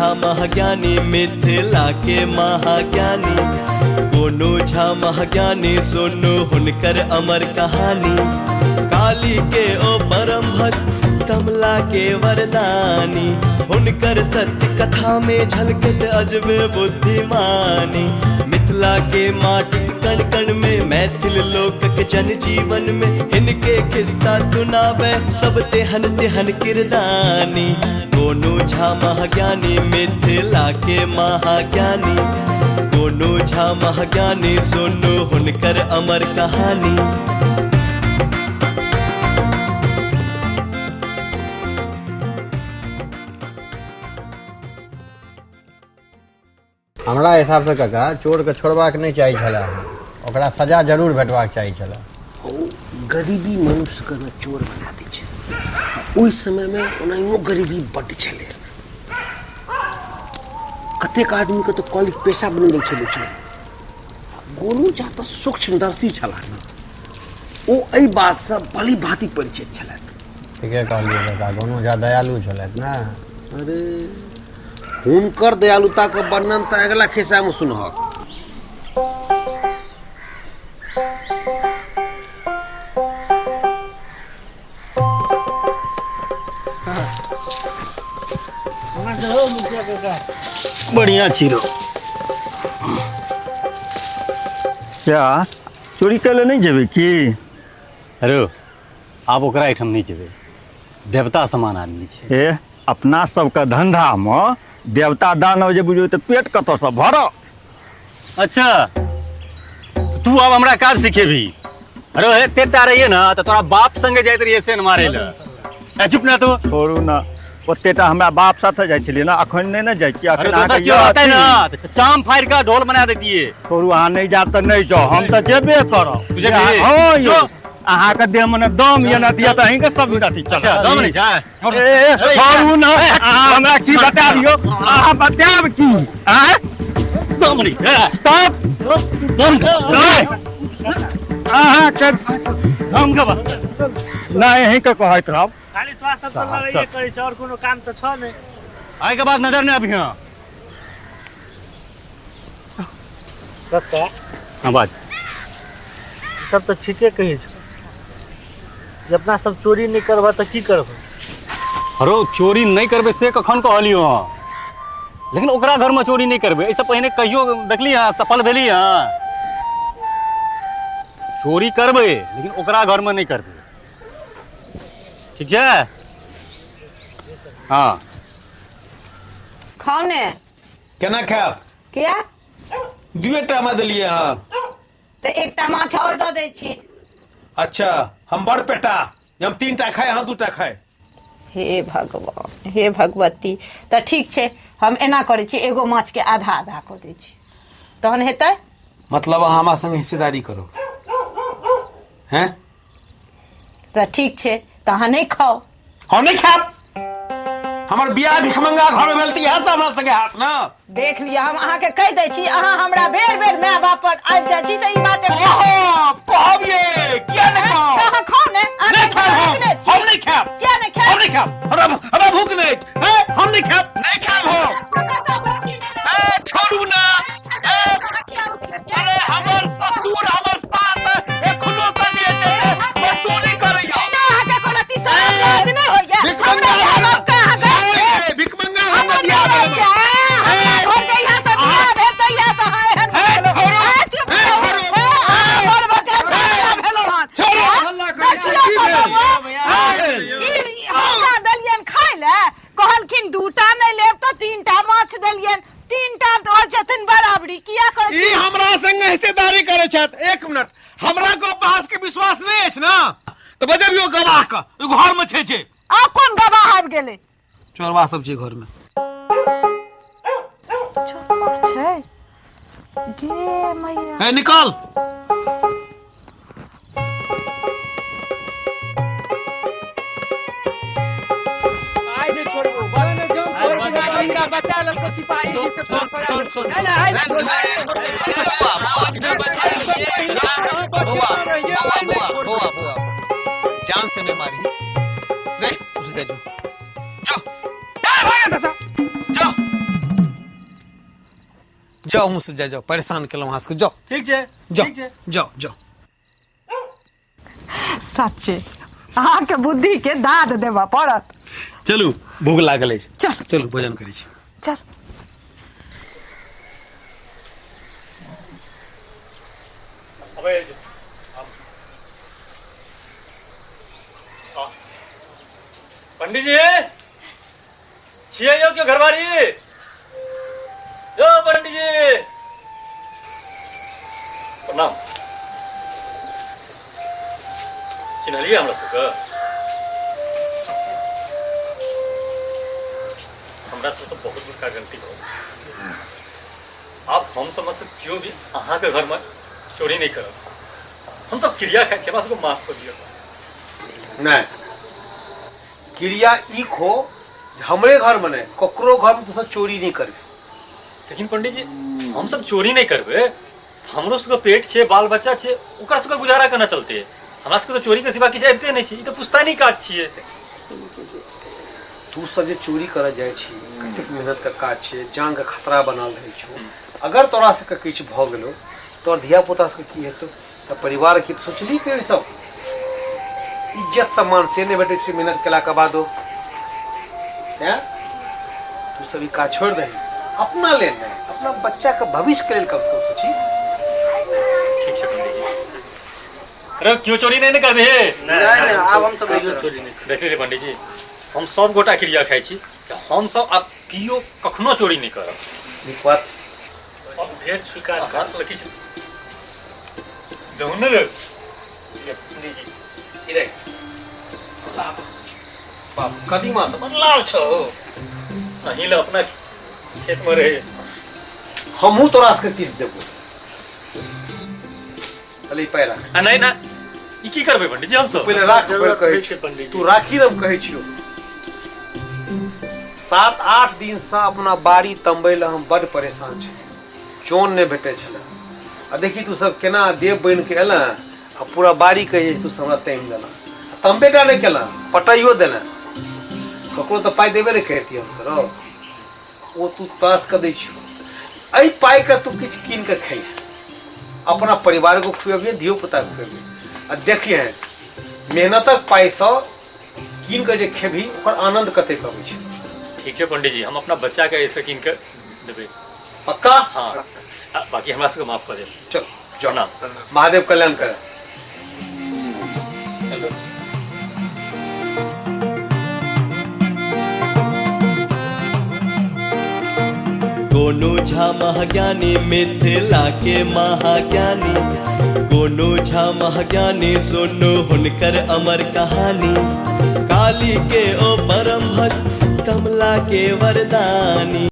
झा महाज्ञानी मिथिला के महाज्ञानी। गोनू झा महाज्ञानी सुनो हुनकर अमर कहानी। काली के ओ परम भक्त कमला के वरदानी। हुनकर सत्य कथा में झलकत अजबे बुद्धिमानी। मिथिला के माटी कण कण में मैथिल लोकक जन जीवन में इनके किस्सा सुनावे सब तेहन तेहन किरदानी। गोनू झा महाज्ञानी मिथिला के महाज्ञानी। गोनू झा महाज्ञानी सुनो हुनकर अमर कहानी। हमरा हिसाब से काका चोर के छोड़बाक नहीं चाहिए छला, ओकरा सजा जरूर भेटबाक चाहिए छला। गरीबी मनुष्य के चोर बना दै छै। ओहि समय में ओनाहियो गरीबी बड्ड छलै। कतेक आदमी के तो कॉलेज पेशा बनि गेल छलै चोर। गोनू झा तऽ सूक्ष्मदर्शी छलाह ने, ओ एहि बात से भली भांति परिचित छलथि। ठीके कहलियै काका, गोनू झा दयालु छलथि ने। अरे हुनकर दयालुता के वर्णन तो अगला खिस्सा में सुनहक। बढ़िया छिरो। क्या चोरी करे नहीं जेबे की? अरे आप ओकरा एठम नहीं जेबे, देवता समान आदमी छे। ए अपना सबका धंधा में देवता दानव जे बुझो तो पेट कत से भरत। अच्छा तू अब हमरा काज सिखेबी? अरे एते रहिए ना तो तोरा बाप संगे जाइत रहिए से न मारे ल। ए चुप ना तू। छोड़ू ना, ओतेटा हमरा बाप साथे जाइ छलिए ना, अखन नहीं ना जाइ छी। अरे दोसर क्यों आता है ना, तो चाम फाड़ का ढोल बना देतिए। छोड़ू, अहाँ नहीं जाब तो नहीं जाओ, हम तो जेबे करब। तुझे भी हां यो अहाँ के देह में दम ये ना दिया तो अहीं के सब अथी चल। अच्छा दम नहीं छै। ए छोड़ू ना, अहाँ हमरा की बताबियो, अहाँ बताब की? हैं दम नहीं छै तब दम अहाँ के हम के ना यहीं के कहैत रहब। खाली तोरा सब तो लड़ाई करे छ और कोनो काम तो छ नहीं। आइ के बाद नजर नहीं अभी। कक्का हां बात सब तो ठीके कही छ। जब अपना सब चोरी नहीं करबा तो की करबो? अरे चोरी नहीं करबे से कखन कहलियो, लेकिन ओकरा घर में चोरी नहीं करबे ऐसा पहले कहियो देखली हां सफल भेली हां। चोरी करबे लेकिन ओकरा घर में नहीं करबे, ठीक है? हाँ खाओ ने। केना खाब? क्या दुएटा में देलिए। हाँ तो एकटा माछ और दो दे छी। अच्छा हम बड़ पेटा, हम 3टा खाए, अहाँ 2टा खाए। हे भगवान हे भगवती, तो ठीक छे हम एना करे छी, एगो माछ के आधा आधा कर दे छी, तहन हेतै। मतलब अहाँ हमरा संग हिस्सेदारी करो हैं? तो ठीक छे, तो अहाँ नहीं खाओ। हम नहीं खाब। हमर बियाह भिखमंगा घर में भेलती है, हमरा संगे हाथ ना। देख लिया, हम अहाँ के कह दे छी, अहाँ हमरा बेर बेर माय बाप पर आबि जाइ छी, सही बात है। कहब ये किया नहीं खाओ? अहाँ खाओ ने। नहीं खाब हम नहीं खाब। क्या नहीं खाब? हम नहीं खाब, हमरा भूख नहीं है। हम नहीं खाब, नहीं खाब हो। ए छोड़ू ना। अरे हमर ससुर हमर साथ एखनो संगे छै, मजदूरी करैया। अहाँ के कोनो तीसरा काज नहीं होइया। भिखमंगा हम बियाह भेल। घर जइहा सब बियाह भेल तइहा से हाय हन। हमर बच्चा बियाह भेल हन। हल्ला करै छी हमरा दलियन खाय ले, कहलखिन 2टा नहीं लेब तो 3टा माछ दलियन, 3टा तो जतन बराबरी किया कर। ई हमरा संगे हिस्सेदारी करे छत। 1 मिनट, हमरा को बहस के विश्वास नहीं अछि ना, तो बजबियो गवाह का घर में छै। आ कोन गवाह आबि गेलै? चोरवा सब छै घर में। चोरवा छै गे मैया। है निकाल। आई नहीं छोड़बो, बाले ने जान छोड़ बचा ल को सिपाही जी से फोन पर। सुन नहीं आई छोड़। जान से नहीं मारी रे, उसे दे जो जो भागा था जो जाओ हूँ से जाओ परेशान केलहुँ अहाँ सबके जाओ ठीक छै जाओ ठीक छै जाओ जाओ सच्चे अहाँके बुद्धि के दाद देबऽ पड़त। चलू भूख लागल अछि चल चलू भोजन करै छी। चल अबे पंडित जी छियै यौ क्यों घरवारी यो पंडित जी प्रणाम चिन्हलियै हमरा सबके हमरा सबसँ बहुत बड़का गलती हो आप हम समझ से क्यों भी अहाँ के घर में चोरी नहीं करब हम सब क्रिया खाइ छी हमरा सबके माफ कर दिअ। नहीं क्रिया ई खो हमरे घर में नहीं ककरो घर में तो चोरी नहीं करबे। लेकिन पंडित जी हम सब चोरी नहीं करबे हमरो सबके पेट छै बाल बच्चा छै ओकर सबके गुजारा केना चलते हमरा सबके तो चोरी के सिवा किछु आबिते नहीं छै ई तो पुश्तैनी काज छियै। तू सब जे चोरी कर जाए छी कतेक मेहनत का काज छै जान के खतरा बनल रहे छो अगर तोरा से किछु भ गेलो तोर धिया पुता से की हेतौ त परिवार की सोचली के सब इज्जत सम्मान से नहीं बैठे मेहनत केला के बादो हैं तू सभी का छोड़ दे अपना ले ले अपना बच्चा के भविष्य के लिए कब से सोची। ठीक छै पंडित जी अरे क्यों चोरी नहीं करबे नहीं अब हम सब चोरी नहीं देखिए रे पंडित जी हम सब गोटा क्रिया खाइ छी हम सब अब कियो कखनो चोरी नहीं करब। नीक बात अब भेद स्वीकार कर तो किछ दहुन रे ये पंडित जी इरे बाप कदीमा तो लाल छो अहीं ले अपना खेत में रहे हमहू तोरा से किस देबो अली पैरा आ नहीं ना ई की करबे पंडित जी हम सब पहले राख पर कहै छी पंडित तू राखी रम कहै छियो 7-8 दिन से अपना बाड़ी तंबै ल हम बड़ परेशान छी चोन ने भेटे छले आ देखी तू सब केना देव बन के एला आ पूरा बाड़ी के तू हमरा टाइम देला तंबे का नहीं केला पटाइयो देला ककरो तो पाई देबे नहीं कहती हम करो वो तू तास कर दै छियो एई पाई का तू किछ कीन के खाई अपना परिवार को खुएबे धियो पुता को खुएबे आ देखिए मेहनतक पाई सँ कीन के जे खेबी ओकर आनंद कते कबै छै। ठीक छै पंडित जी हम अपना बच्चा के ऐसे कीन के देबे पक्का हाँ बाकी हमरा सबके माफ कर दे चल जाओ ना महादेव कल्याण करे। गोनू झा महाज्ञानी मिथिला के महाज्ञानी गोनू झा महाज्ञानी सुनो हुनकर अमर कहानी काली के ओ परम भक्त कमला के वरदानी।